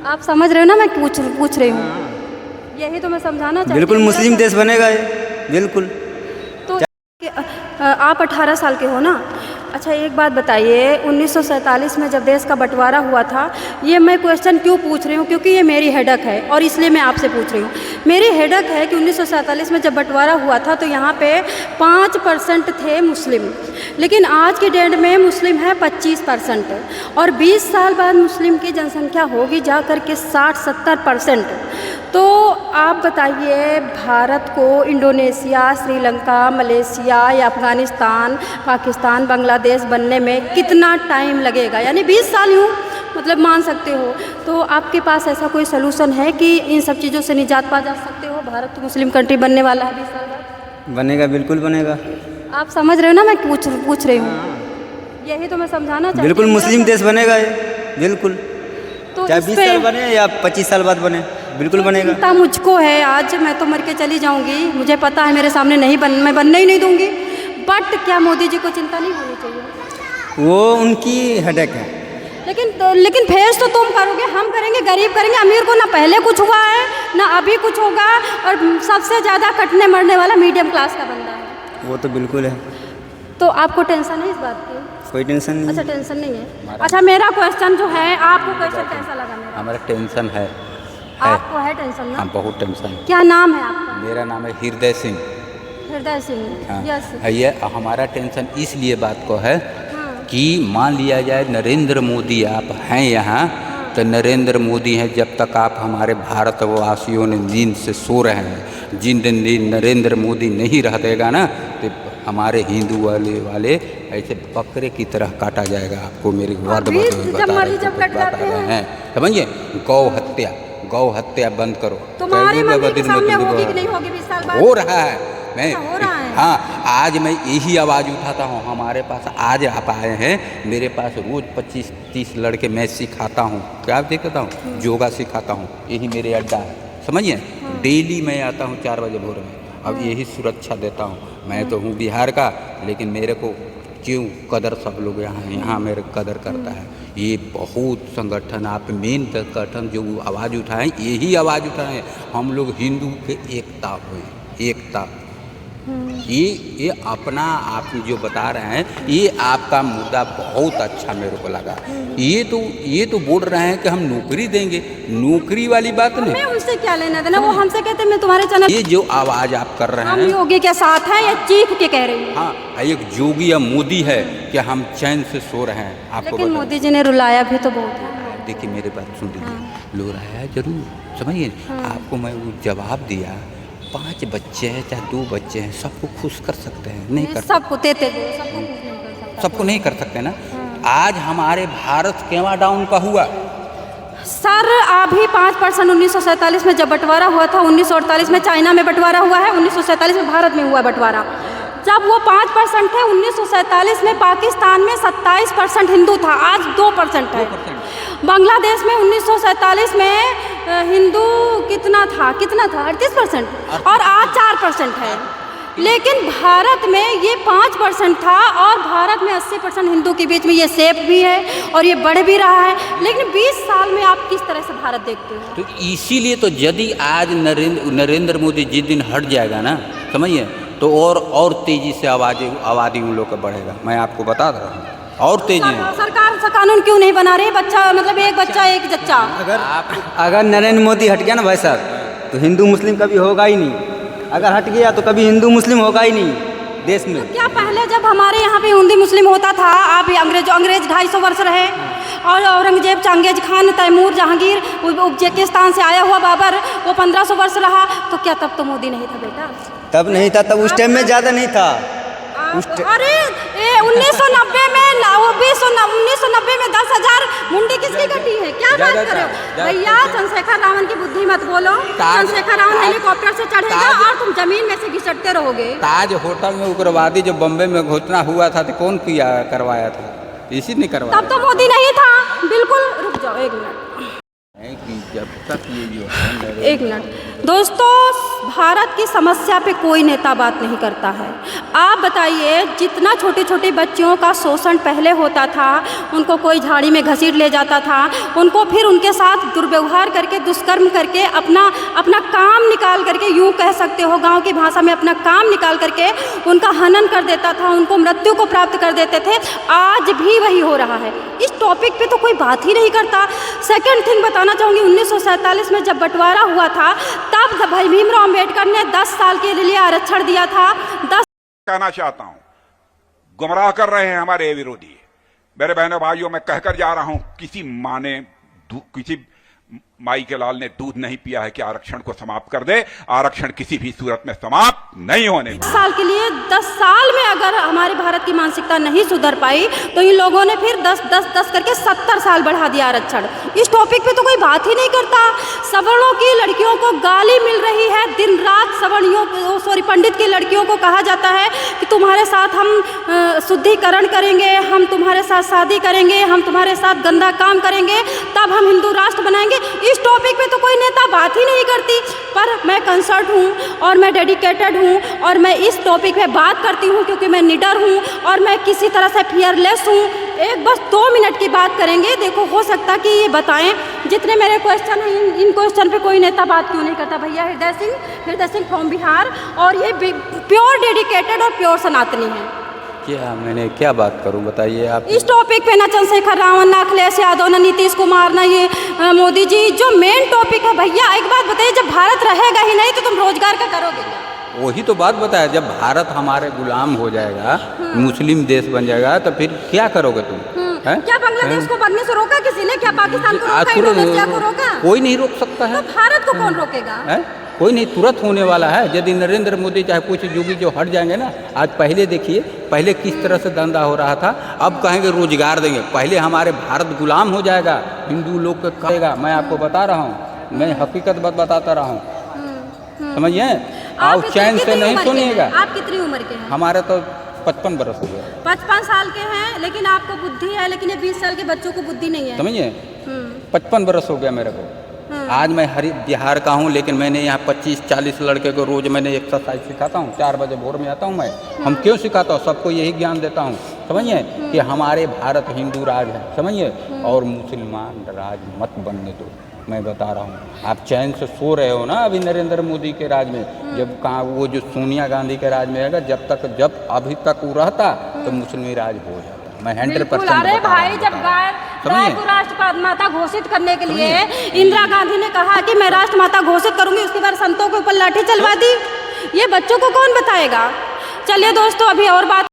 आप समझ रहे हो ना, मैं पूछ रही हूँ, यही तो मैं समझाना चाहती हूँ। बिल्कुल मुस्लिम देश बनेगा ये, बिल्कुल। तो आप 18 साल के हो ना? अच्छा एक बात बताइए, 1947 में जब देश का बंटवारा हुआ था, ये मैं क्वेश्चन क्यों पूछ रही हूँ, क्योंकि ये मेरी हेडक है और इसलिए मैं आपसे पूछ रही हूँ। मेरी हेडक है कि 1947 में जब बंटवारा हुआ था तो यहाँ पे 5% थे मुस्लिम, लेकिन आज की डेट में मुस्लिम है 25%, और 20 साल बाद मुस्लिम की जनसंख्या होगी जा कर के 60-70%। तो आप बताइए, भारत को इंडोनेशिया, श्रीलंका, मलेशिया या अफ़गानिस्तान, पाकिस्तान, बांग्लादेश बनने में कितना टाइम लगेगा? यानी 20 साल यूँ मतलब मान सकते हो। तो आपके पास ऐसा कोई सलूशन है कि इन सब चीज़ों से निजात पा जा सकते हो? भारत तो मुस्लिम कंट्री बनने वाला है 20 साल बाद। बनेगा, बिल्कुल बनेगा। आप समझ रहे हो ना, मैं पूछ रही हूँ, यही तो मैं समझाना चाहती हूँ। बिल्कुल मुस्लिम देश बनेगा ये, बिल्कुल। तो चाहे 20 साल बने या 25 साल बाद बने, बिल्कुल बनेगा। चिंता मुझको है, आज मैं तो मर के चली जाऊंगी, मुझे पता है मेरे सामने नहीं मैं बनने ही नहीं दूंगी, बट क्या मोदी जी को चिंता नहीं होनी चाहिए? वो उनकी हेडेक है। लेकिन फेस तो तुम करोगे, हम करेंगे, गरीब करेंगे, अमीर को ना पहले कुछ हुआ है ना अभी कुछ होगा, और सबसे ज़्यादा कटने मरने वाला मीडियम क्लास का बंदा है। वो तो बिल्कुल है। तो आपको टेंशन है इस बात की? कोई टेंशन नहीं। अच्छा टेंशन नहीं है। अच्छा मेरा क्वेश्चन जो है, आपको क्वेश्चन कैसा लगा मेरा? हमारा टेंशन है। आपको है टेंशन ना? हाँ, बहुत टेंशन। क्या नाम है आपका? मेरा नाम है हृदय सिंह। हृदय सिंह। हाँ, यस। ये हमारा टेंशन इसलिए बात को है कि मान लिया जाए नरेंद्र मोदी आप हैं यहाँ, तो नरेंद्र मोदी हैं, जब तक आप हमारे भारतवासियों ने नींद से सो रहे हैं, जिन दिन नरेंद्र मोदी नहीं रह देगा ना, तो हमारे हिंदू वाले ऐसे बकरे की तरह काटा जाएगा। आपको मेरी वाद बता रहे हैं, समझिए। गौ हत्या बंद करो। तुम्हारे मंदिर के सामने होगी कि नहीं होगी 20 साल बाद? हो रहा है। मैं हो रहा है। हाँ, आज मैं यही आवाज़ उठाता हूँ। हमारे पास आज आप आए हैं, मेरे पास रोज़ 25-30 लड़के मैं सिखाता हूँ। क्या देखता हूँ? योगा सिखाता हूँ, यही मेरे अड्डा है, समझिए। डेली मैं आता हूँ 4 बजे भोर में, अब यही सुरक्षा देता हूँ। मैं तो हूँ बिहार का, लेकिन मेरे को क्यों कदर सब लोग यहाँ मेरे कदर करता है। ये बहुत संगठन, आप मेन संगठन जो आवाज़ उठाएं, यही आवाज़ उठाएं, हम लोग हिंदू के एकता हो, एकता। ये अपना आप जो बता रहे हैं, ये आपका मुद्दा बहुत अच्छा मेरे को लगा। ये तो बोल रहे हैं कि हम नौकरी देंगे, नौकरी वाली बात नहीं। मैं उनसे क्या लेना देना, वो हमसे कहते हैं मैं तुम्हारे चैनल। ये जो आवाज़ आप कर रहे हैं, हम योगी के साथ हैं, ये चीख के कह रही हूँ। हाँ, एक योगी या मोदी है कि हम चैन से सो रहे हैं। आपको लेकिन मोदी जी ने रुलाया भी तो बहुत है। देखिए मेरी बात सुन लीजिए, रुलाया जरूर, समझिए। आपको मैं वो जवाब दिया, 5 बच्चे हैं चाहे 2 बच्चे हैं, सबको खुश कर सकते हैं? नहीं कर सकते। सबको देते दो, सबको खुश नहीं कर सकता। सबको नहीं कर सकते ना। आज हमारे भारत केवा डाउन का हुआ सर, अभी 5% 1947 में जब बंटवारा हुआ था, 1948 में चाइना में बंटवारा हुआ है, 1947 में भारत में हुआ बंटवारा। जब वो 5% थे 1947 में, पाकिस्तान में 27% हिंदू था, आज 2% है। बांग्लादेश में 1947 में हिंदू कितना था 38%, और आज 4% है। लेकिन भारत में ये 5% था, और भारत में 80% हिंदू के बीच में ये सेफ भी है और ये बढ़ भी रहा है। लेकिन 20 साल में आप किस तरह से भारत देखते हो? तो इसीलिए तो यदि आज नरेंद्र मोदी जिस दिन हट जाएगा ना, समझिए, तो और तेजी से आबादी उन लोग का बढ़ेगा। मैं आपको बता रहा हूँ, और तेजी। सरकार से कानून क्यों नहीं बना रही? बच्चा मतलब एक बच्चा एक जच्चा। अगर नरेंद्र मोदी हट गया ना भाई साहब, तो हिंदू मुस्लिम कभी होगा ही नहीं। अगर हट गया तो कभी हिंदू मुस्लिम होगा ही नहीं देश में। क्या पहले जब हमारे यहाँ पे हिंदू मुस्लिम होता था, आप अंग्रेज 250 वर्ष रहे, और Aurangzeb, Genghis Khan, Taimur, Jahangir, Uzbekistan से आया हुआ बाबर, वो 1500 वर्ष रहा, तो क्या तब तो मोदी नहीं था बेटा? तब नहीं था, तब उस टाइम में ज़्यादा नहीं था। अरे 1990 में 1990 में 10,000 मुंडी किसकी कटी है? क्या बात कर रहे हो भैया? चंद्रशेखर रावण की बुद्धि मत बोलो। चंद्रशेखर रावण हेलीकॉप्टर से चढ़ेगा और तुम जमीन में से घिसटते रहोगे। ताज होटल में उग्रवादी जो बम्बे में घोषणा हुआ था, तो कौन करवाया था? इसी ने करवाया। तब तो मोदी नहीं था। बिल्कुल, रुक जाओ 1 मिनट। जब तक ये जो है 1 मिनट दोस्तों, भारत की समस्या पे कोई नेता बात नहीं करता है। आप बताइए, जितना छोटे छोटे बच्चों का शोषण पहले होता था, उनको कोई झाड़ी में घसीट ले जाता था, उनको फिर उनके साथ दुर्व्यवहार करके, दुष्कर्म करके, अपना काम निकाल करके, यूँ कह सकते हो गांव की भाषा में अपना काम निकाल करके उनका हनन कर देता था, उनको मृत्यु को प्राप्त कर देते थे। आज भी वही हो रहा है। इस टॉपिक पे तो कोई बात ही नहीं करता। सेकंड थिंग बताना चाहूँगी, 1947 में जब बंटवारा हुआ था, तब भाई भीमराव अम्बेडकर ने 10 साल के लिए आरक्षण दिया था। 10 कहना चाहता हूं, गुमराह कर रहे हैं हमारे ये विरोधी। मेरे बहनों भाइयों, मैं कहकर जा रहा हूं, किसी माई के लाल ने दूध नहीं पिया है कि आरक्षण को समाप्त कर दे। आरक्षण किसी भी सूरत में समाप्त नहीं होने। 10 साल के लिए, 10 साल में अगर हमारे भारत की मानसिकता नहीं सुधर पाई, तो इन लोगों ने फिर 10 करके 70 साल बढ़ा दिया आरक्षण। इस टॉपिक पे तो कोई बात ही नहीं करता। सवर्णों की लड़कियों को गाली मिल रही है दिन रात। पंडित की लड़कियों को कहा जाता है कि तुम्हारे साथ हम शुद्धिकरण करेंगे, हम तुम्हारे साथ शादी करेंगे, हम तुम्हारे साथ गंदा काम करेंगे, तब हम हिंदू राष्ट्र बनाएंगे। इस टॉपिक पे तो कोई नेता बात ही नहीं करती। पर मैं कंसर्ट हूँ और मैं डेडिकेटेड हूँ और मैं इस टॉपिक पे बात करती हूँ क्योंकि मैं निडर हूँ और मैं किसी तरह से फियरलेस हूँ। एक बस 2 मिनट की बात करेंगे। देखो, हो सकता कि ये बताएं, जितने मेरे क्वेश्चन हैं इन क्वेश्चन पे कोई नेता बात क्यों नहीं करता। भैया हृदय सिंह फ्रॉम बिहार, और ये प्योर डेडिकेटेड और प्योर सनातनी है। मैंने क्या बात करूं, बताइए आप। इस टॉपिक पे ना चंद्रशेखर रावण, ना अखिलेश यादव, ना नीतीश कुमार, ना ये मोदी जी, जो मेन टॉपिक है। भैया एक बात बताइए, जब भारत रहेगा ही नहीं तो तुम रोजगार का करोगे क्या? वही तो बात बताया, जब भारत हमारे गुलाम हो जाएगा, मुस्लिम देश बन जाएगा, तो फिर क्या करोगे तुम? क्या बांग्लादेश को बनने से रोका किसी ने? क्या पाकिस्तान को रोका? इंडोनेशिया को रोका? कोई नहीं रोक सकता है। तो भारत को कौन रोकेगा? कोई नहीं, तुरंत होने वाला है। यदि नरेंद्र मोदी चाहे कुछ योगी जो हट जाएंगे ना, आज पहले देखिए, पहले किस तरह से धंधा हो रहा था, अब कहेंगे रोजगार देंगे। पहले हमारे भारत गुलाम हो जाएगा, हिंदू लोग कहेगा। मैं आपको बता रहा हूँ, मैं हकीकत बताता रहा हूँ, समझिए। आप चैन से नहीं सुनिएगा। आप कितनी उम्र के हैं? हमारे तो 55 बरस हो गया। 55 साल के हैं, लेकिन आपको बुद्धि है, लेकिन ये 20 साल के बच्चों को बुद्धि नहीं है, समझिए। 55 बरस हो गया मेरे को। आज मैं बिहार का हूँ, लेकिन मैंने यहाँ 25-40 लड़के को रोज मैंने एक्सरसाइज सिखाता हूँ। 4 बजे भोर में आता हूँ मैं। हम क्यों सिखाता हूँ? सबको यही ज्ञान देता हूँ, समझिए, कि हमारे भारत हिंदू राज है, समझिए, और मुसलमान राज मत बनने दो। मैं बता रहा हूँ, आप चैन से सो रहे हो ना अभी नरेंद्र मोदी के राज में। जब कहाँ वो जो सोनिया गांधी के राज में आएगा, जब अभी तक वो रहता तो मुस्लिम राज हो जाता। मैं 100%। अरे भाई, जब गाय को राष्ट्रमाता घोषित करने के लिए इंदिरा गांधी ने कहा कि मैं राष्ट्रमाता घोषित करूंगी, उसके बाद संतों के ऊपर लाठी चलवा दी। ये बच्चों को कौन बताएगा? चलिए दोस्तों, अभी और बात